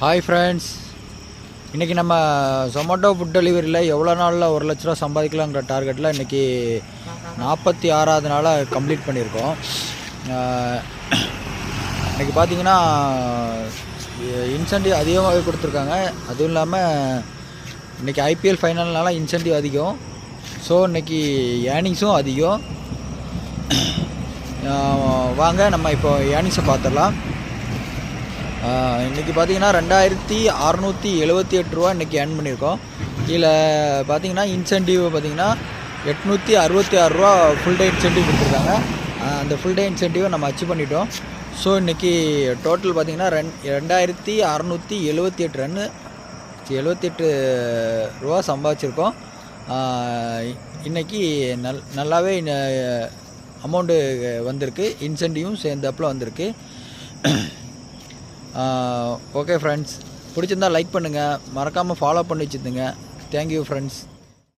Hi friends, இன்றைக்கி நம்ம Zomato food டெலிவரியில் எவ்வளோ நாளில் 1 லட்ச ரூபா சம்பாதிக்கலாங்கிற டார்கெட்டில் இன்றைக்கி 46வது நாளாக கம்ப்ளீட் பண்ணியிருக்கோம். இன்றைக்கி பார்த்திங்கன்னா இன்சென்டிவ் அதிகமாகவே கொடுத்துருக்காங்க. அதுவும் இல்லாமல் இன்றைக்கி ஐபிஎல் ஃபைனல்னால இன்சென்டிவ் அதிகம். ஸோ இன்றைக்கி ஏர்னிங்ஸும் அதிகம். வாங்க நம்ம இப்போ ஏர்னிங்ஸை பார்த்துடலாம். இன்றைக்கி பார்த்திங்கன்னா 2678 ரூபா இன்றைக்கி ஏர்ன் பண்ணியிருக்கோம். கீழே பார்த்திங்கன்னா இன்சென்டிவ் பார்த்திங்கன்னா 866 ரூபா ஃபுல் டே இன்சென்டிவ் கொடுத்துருக்காங்க. அந்த ஃபுல் டே இன்சென்டிவை நம்ம அச்சீவ் பண்ணிட்டோம். ஸோ இன்றைக்கி டோட்டல் பார்த்திங்கன்னா 2678 ரூபா சம்பாதிச்சிருக்கோம். இன்றைக்கி நல்லாவே அமௌண்ட்டு வந்திருக்கு. இன்சென்டிவும் சேர்ந்தாப்பில் வந்திருக்கு. ஓகே ஃப்ரெண்ட்ஸ், பிடிச்சிருந்தால் லைக் பண்ணுங்கள், மறக்காமல் ஃபாலோ பண்ணி வச்சுருந்துங்க. Thank you friends.